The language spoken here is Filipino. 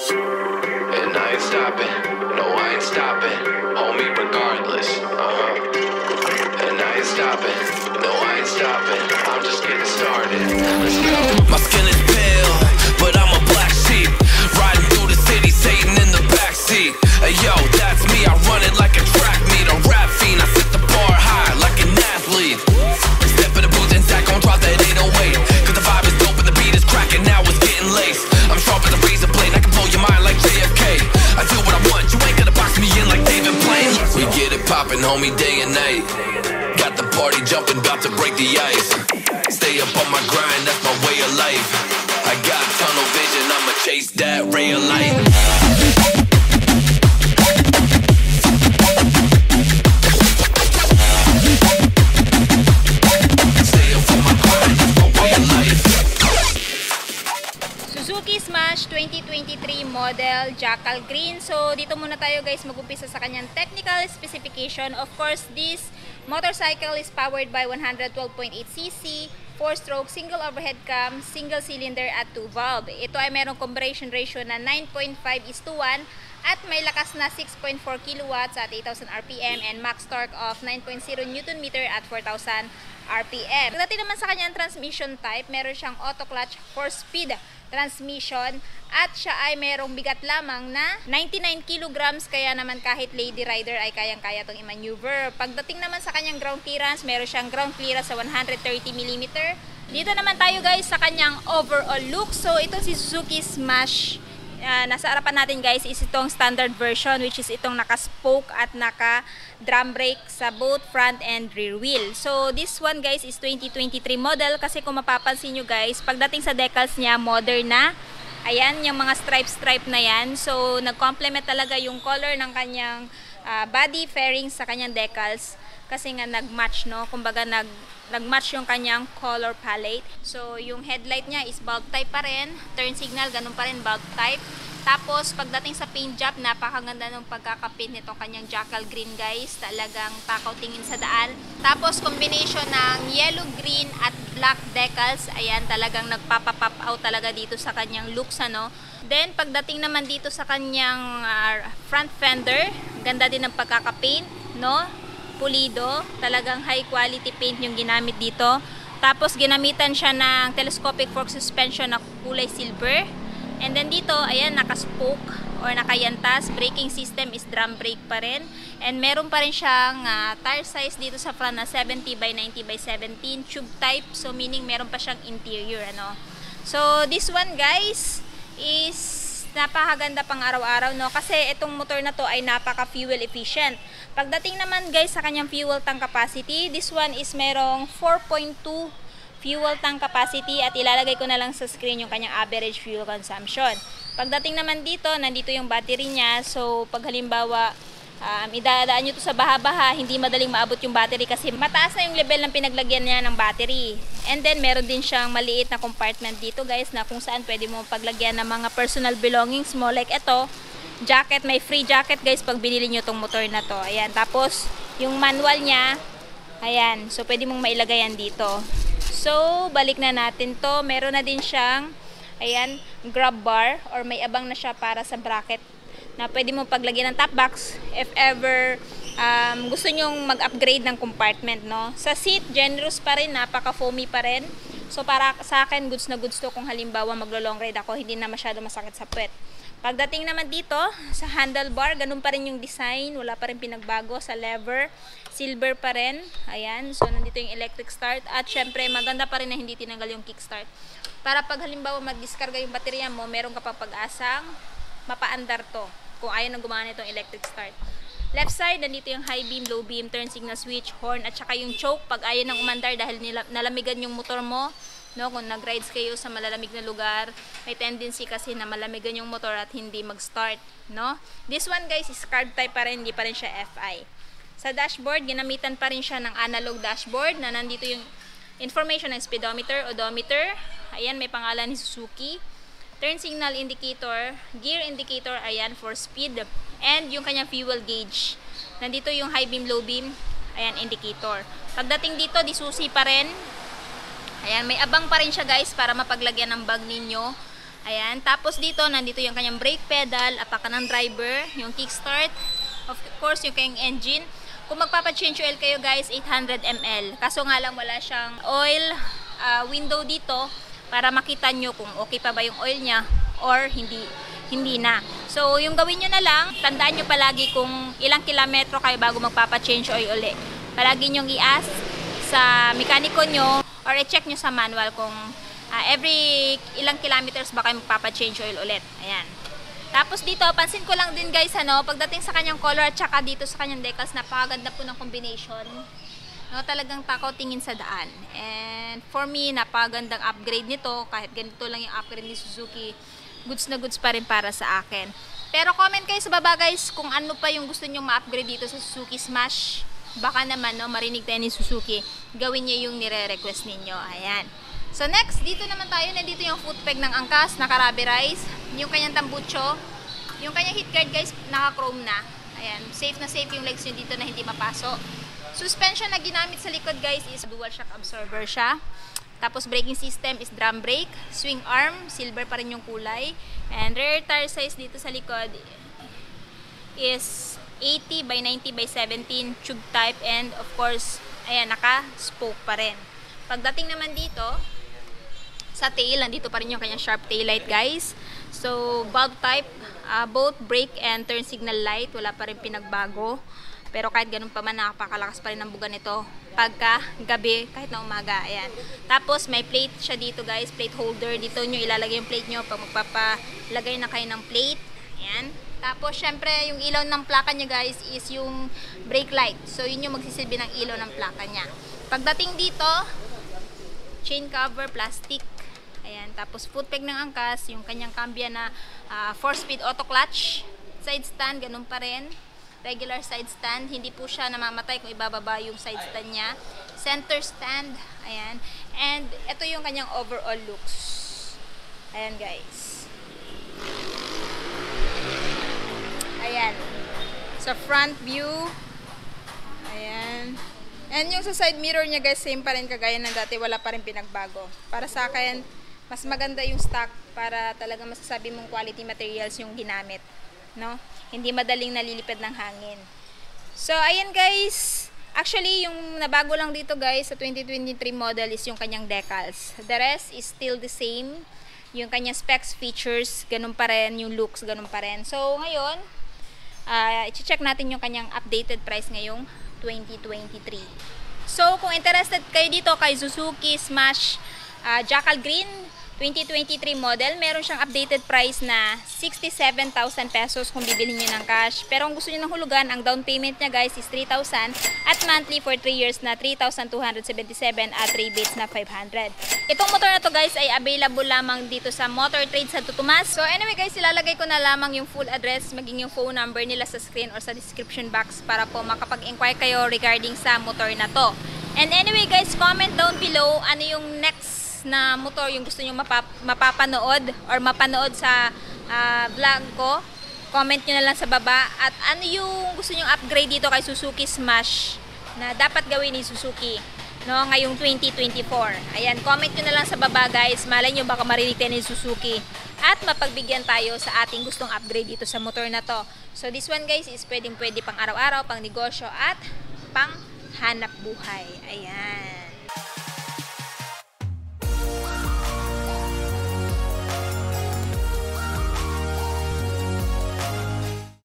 And I ain't stopping, no I ain't stopping, hold me regardless, and I ain't stopping, no I ain't stopping, I'm just getting started, let's go. My skin is pale, but I'm a black sheep, riding through the city, Satan in the backseat. Hey yo, that's me, I run it like a track meet, a rap fiend, I set the bar high like an athlete. Step in the booth and Zach gon' drop that 808, cause the vibe is dope and the beat is cracking, now it's getting laced. I'm sharp as a razor blade, I can blow your mind like JFK. I do what I want, you ain't gonna box me in like David Blaine. We get it poppin', homie, day and night. Got the party jumping, about to break the ice. Stay up on my grind, that's my way of life. I got tunnel vision, I'ma chase that ray of light. Suzuki Smash 2023 model Jackal Green. So dito muna tayo guys mag-umpisa sa kanyang technical specification. Of course, this motorcycle is powered by 112.8cc, 4-stroke single overhead cam, single cylinder at 2 valve. Ito ay merong compression ratio na 9.5:1 at may lakas na 6.4 kilowatts at 8,000 RPM and max torque of 9.0 Nm at 4,000 RPM. Pagdating naman sa kanyang transmission type, meron siyang auto clutch 4-speed transmission at siya ay merong bigat lamang na 99 kilograms, kaya naman kahit lady rider ay kayang-kaya itong i-maneuver. Pagdating naman sa kanyang ground clearance, meron siyang ground clearance sa 130 mm. Dito naman tayo guys sa kanyang overall look. So itong si Suzuki Smash, nasa harapan natin guys is itong standard version, which is itong naka-spoke at naka-drum brake sa both front and rear wheel. So this one guys is 2023 model kasi kung mapapansin nyo guys, pagdating sa decals niya modern na. Ayan, yung mga stripe na yan. So nag-complement talaga yung color ng kanyang body fairings sa kanyang decals kasi nga nag-match, no? Kumbaga nag-match yung kanyang color palette. So yung headlight niya is bulb type pa rin, turn signal ganun pa rin, bulb type. Tapos pagdating sa paint job, napakaganda ng pagkakapaint nitong kanyang Jackal Green guys, talagang takaw tingin sa daan. Tapos combination ng yellow, green at black decals, ayan, talagang nagpapa-pop out talaga dito sa kanyang looks, ano. Then pagdating naman dito sa kanyang front fender, ganda din ng pagkakapaint, no? Pulido, talagang high quality paint yung ginamit dito. Tapos ginamitan siya ng telescopic fork suspension na kulay silver. And then dito, ayan, naka-spoke or nakayantas. Braking system is drum brake pa rin. And meron pa rin siyang tire size dito sa front na 70 by 90 by 17 tube type. So meaning meron pa siyang interior, ano. So this one guys is napakaganda pang araw-araw, no, kasi itong motor na to ay napaka fuel efficient. Pagdating naman guys sa kanyang fuel tank capacity, this one is merong 4.2 fuel tank capacity at ilalagay ko na lang sa screen yung kanyang average fuel consumption. Pagdating naman dito, nandito yung battery niya. So pag halimbawa idadaan nyo to sa baha-baha, hindi madaling maabot yung battery kasi mataas na yung level ng pinaglagyan niya ng battery. And then meron din siyang maliit na compartment dito guys na kung saan pwede mo paglagyan ng mga personal belongings mo, like ito, jacket. May free jacket guys pag binili nyo tong motor na to. Ayan, tapos yung manual niya, ayan, so pwede mong mailagay yan dito. So balik na natin to, meron na din siyang, ayan, grab bar or may abang na siya para sa bracket na pwede mo paglagyan ng top box if ever gusto nyong mag-upgrade ng compartment, no? Sa seat, generous pa rin, napaka-foamy pa rin. So para sa akin, goods na goods to kung halimbawa maglo-long ride ako, hindi na masyado masakit sa puwet. Pagdating naman dito, sa handlebar, ganun pa rin yung design, wala pa rin pinagbago. Sa lever, silver pa rin. Ayan, so nandito yung electric start. At syempre, maganda pa rin na hindi tinanggal yung kickstart. Para pag halimbawa mag-discarga yung baterya mo, meron ka pang pag-asang mapaandar to kung ayaw nang gumana itong electric start. Left side, nandito yung high beam, low beam, turn signal switch, horn, at saka yung choke pag ayaw nang umandar dahil nalamigan yung motor mo. No, kung nag-rides kayo sa malalamig na lugar, may tendency kasi na malamigan yung motor at hindi mag-start, no? This one guys is carb type pa rin, hindi pa rin siya FI. Sa dashboard, ginamitan pa rin siya ng analog dashboard na nandito yung information ng speedometer, odometer. Ayan, may pangalan ni Suzuki. Turn signal indicator, gear indicator, ayan, for speed. And yung kanyang fuel gauge. Nandito yung high beam, low beam, ayan, indicator. Pagdating dito, disusi pa rin. Ayan, may abang pa rin siya guys para mapaglagyan ng bag ninyo. Ayan. Tapos dito, nandito yung kanyang brake pedal, apakan ng driver, yung kickstart, of course, yung kanyang engine. Kung magpapa-change oil kayo guys, 800 ml. Kaso nga lang wala siyang oil window dito para makita nyo kung okay pa ba yung oil niya or hindi na. So, yung gawin nyo na lang, tandaan nyo palagi kung ilang kilometro kayo bago magpapa-change oil uli. Palagi nyong i-ask sa mekaniko nyo or i-check nyo sa manual kung every ilang kilometers ba kayo magpapa-change oil ulit. Ayan. Tapos dito, pansin ko lang din guys, pagdating sa kanyang color at saka dito sa kanyang decals, napakaganda po ng combination. Talagang takaw tingin sa daan. And for me, napakagandang upgrade nito. Kahit ganito lang yung upgrade ni Suzuki, goods na goods pa rin para sa akin. Pero comment kayo sa baba guys kung ano pa yung gusto nyong ma-upgrade dito sa Suzuki Smash. Baka naman, marinig tayo ni Suzuki, gawin niya yung nire-request ninyo. Ayan. So next, dito naman tayo, nandito yung foot peg ng angkas, naka-rubberized, yung kanyang tambucho, yung kanyang heat guard guys, naka-chrome na. Ayan, safe na safe yung legs nyo dito na hindi mapaso. Suspension na ginamit sa likod guys is dual shock absorber siya. Tapos braking system is drum brake, swing arm, silver pa rin yung kulay. And rear tire size dito sa likod is 80 by 90 by 17 tube type, and of course, ayan, naka-spoke pa rin. Pagdating naman dito, sa tail, nandito pa rin yung kanyang sharp tail light guys. So, bulb type, both brake and turn signal light, wala pa rin pinagbago. Pero kahit ganun pa man, napakalakas pa rin ang buga nito pagka gabi, kahit na umaga. Ayan. Tapos, may plate siya dito guys, plate holder. Dito nyo ilalagay yung plate nyo pag magpapalagay na kayo ng plate. Ayan. Tapos, syempre, yung ilaw ng plaka niya guys is yung brake light. So, yun yung magsisilbi ng ilaw ng plaka niya. Pagdating dito, chain cover, plastic. Ayan. Tapos, foot peg ng angkas, yung kanyang cambia na 4-speed auto clutch. Side stand, ganun pa rin. Regular side stand. Hindi po siya namamatay kung ibababa yung side stand niya. Center stand. Ayan. And, ito yung kanyang overall looks. Ayan guys. Ayan. Sa front view. Ayan. And yung sa side mirror niya guys, same pa rin kagaya ng dati, wala pa rin pinagbago. Para sa akin, mas maganda yung stock para talaga masasabi mong quality materials yung ginamit. No? Hindi madaling nalilipad ng hangin. So, ayan guys. Actually, yung nabago lang dito guys sa 2023 model is yung kanyang decals. The rest is still the same. Yung kanyang specs, features, ganun pa rin. Yung looks, ganun pa rin. So, ngayon, i-check natin yung kanyang updated price ngayong 2023. So, kung interested kayo dito kay Suzuki Smash Jackal Green 2023 model, meron siyang updated price na 67,000 pesos kung bibili niyo ng cash. Pero kung gusto niyo ng hulugan, ang down payment niya guys is 3,000 at monthly for 3 years na 3,277 at rebates na 500. Itong motor na to guys ay available lamang dito sa Motor Trade Santo Tomas. So anyway guys, ilalagay ko na lamang yung full address, maging yung phone number nila sa screen or sa description box para po makapag-inquire kayo regarding sa motor na to. And anyway guys, comment down below ano yung next na motor yung gusto nyo mapapanood or mapanood sa vlog ko. Comment nyo na lang sa baba. At ano yung gusto nyo upgrade dito kay Suzuki Smash na dapat gawin ni Suzuki ngayong 2024. Ayan, comment nyo na lang sa baba guys. Malay nyo baka marinig tayo ni Suzuki at mapagbigyan tayo sa ating gustong upgrade dito sa motor na to. So this one guys is pwede pang araw-araw, pang negosyo at pang hanap buhay. Ayan.